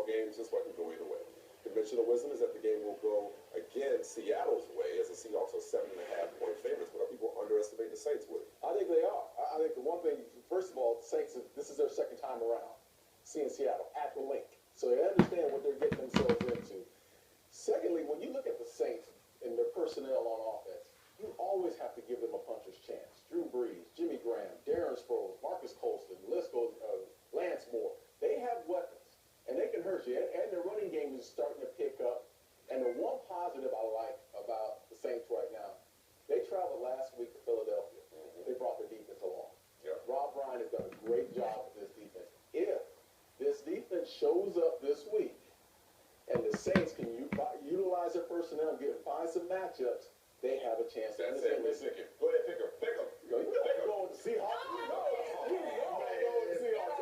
games, this one can go either way. Conventional wisdom is that the game will go again Seattle's way, as the Seahawks are 7.5-point favorites. But are people underestimating the Saints with it? I think they are. I think the one thing, first of all, the Saints, this is their second time around seeing Seattle at the link. So they understand what they're getting themselves into. Secondly, when you look at the Saints and their personnel on offense, you always have to give them a puncher's chance. Drew Brees, Jimmy Graham, Darren Sproles, Marcus Colston, the list goes, Lance Moore. They have weapons, and they can hurt you. And their running game is starting to pick up. And the one positive I like about the Saints right now, they traveled last week to Philadelphia. They brought their defense along. Yeah. Rob Ryan has done a great job with this defense. If this defense shows up this week, and the Saints can utilize their personnel and find some matchups, they have a chance to That's it. Let's pick him. Go ahead, pick him. Pick him. You know you're going with the Seahawks. You know you're going with the Seahawks.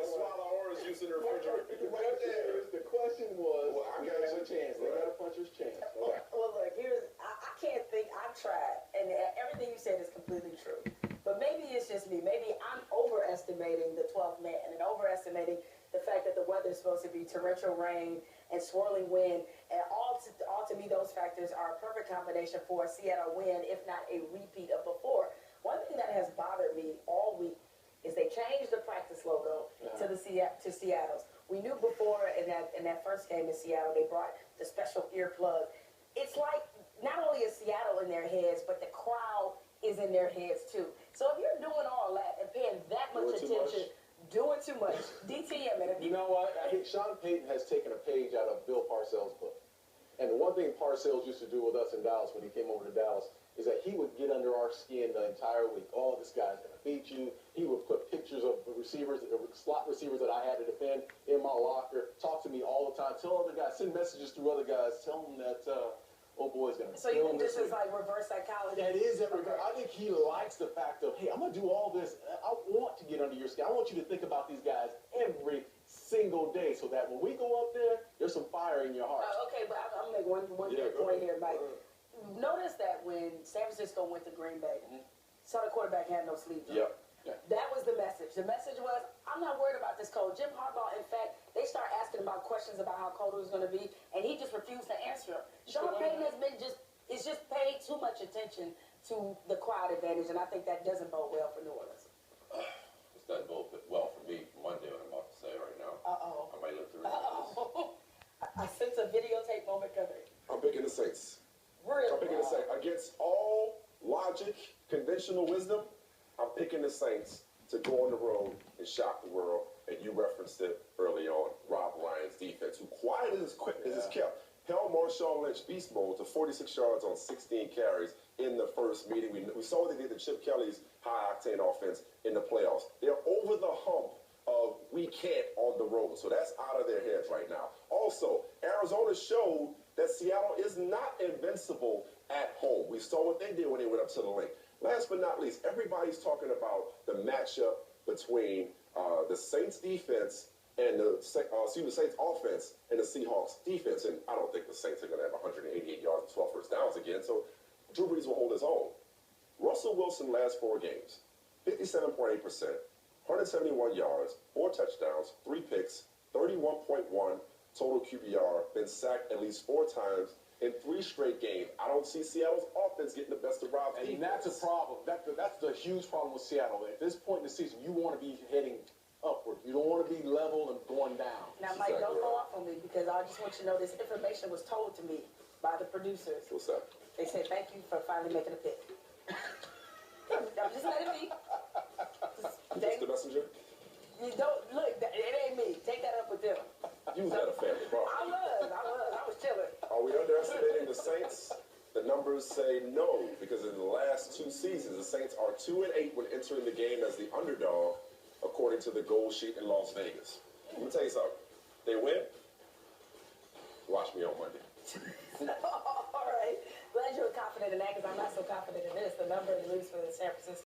Swallow orange juice in the refrigerator. Pick him right there. The question was, they got a chance. They got a puncher's chance. Well, look, I can't think. I've tried, and everything you said is completely true. But maybe it's just me. Maybe I'm overestimating the 12th man and overestimating the fact that the weather is supposed to be torrential rain and swirling wind. And all to me, those factors are a perfect combination for a Seattle win, if not a repeat of before. One thing that has bothered me all week is they changed the practice logo to Seattle's. We knew before in that first game in Seattle, they brought the special earplug. It's like not only is Seattle in their heads, but the crowd is in their heads too. So if you're doing all that and paying that much attention, doing too much, DTM it. You know what? I think Sean Payton has taken a page out of Bill Parcells' book. And the one thing Parcells used to do with us in Dallas when he came over to Dallas is that he would get under our skin the entire week. Oh, this guy's going to beat you. He would put pictures of receivers, slot receivers that I had to defend in my locker, talk to me all the time, tell other guys, send messages through other guys, tell them that, oh boy's going to So you think this is like reverse psychology? That is it. I think he likes the fact of, hey, I'm going to do all this. I want to get under your skin. I want you to think about these guys every single day so that when we go up there, there's some fire in your heart. Okay, but I'm going to make one good point here, Mike. Notice that when San Francisco went to Green Bay, saw the quarterback had no sleeves on. That was the message. The message was, I'm not worried about this cold. Jim Harbaugh, in fact, they start asking about questions about how cold it was going to be, and he just refused to answer them. Sean Payton is just paying too much attention to the crowd advantage, and I think that doesn't bode well for New Orleans. This doesn't bode well for me Monday, what I'm about to say right now. I might look through I sense a videotape moment coming. I'm picking the Saints. Really? I'm picking the Saints. Against all logic, conventional wisdom, I'm picking the Saints to go on the road and shock the world. And you referenced it early on, Rob Ryan's defense, who quiet as quick as it's kept, held Marshawn Lynch beast mode to 46 yards on 16 carries in the first meeting. We saw what they did to Chip Kelly's high-octane offense in the playoffs. They're over the hump of we can't on the road. So that's out of their heads right now. Also, Arizona showed that Seattle is not invincible at home. We saw what they did when they went up to the link. Last but not least, everybody's talking about the matchup between the Saints defense and the Saints offense and the Seahawks defense. And I don't think the Saints are going to have 188 yards and 12 first downs again. So Drew Brees will hold his own. Russell Wilson last 4 games, 57.8%, 171 yards, 4 touchdowns, 3 picks, 31.1 total QBR, been sacked at least 4 times in 3 straight games. I don't see Seattle's offense getting the best of Rob's defense. And that's a problem. That's the huge problem with Seattle. At this point in the season, you want to be heading upward. You don't want to be level and going down. Now, Mike, don't go off on me because I just want you to know this information was told to me by the producers. What's that? They said, thank you for finally making a pick. I'm just letting it be. Just the messenger? You don't, look, it ain't me. Take that up with them. You was at a family bar. I was chilling. Are we underestimating the Saints? The numbers say no, because in the last 2 seasons, the Saints are 2-8 when entering the game as the underdog, according to the goal sheet in Las Vegas. Let me tell you something. They win. Watch me on Monday. All right. Glad you were confident in that because I'm not so confident in this. The number to lose for the San Francisco.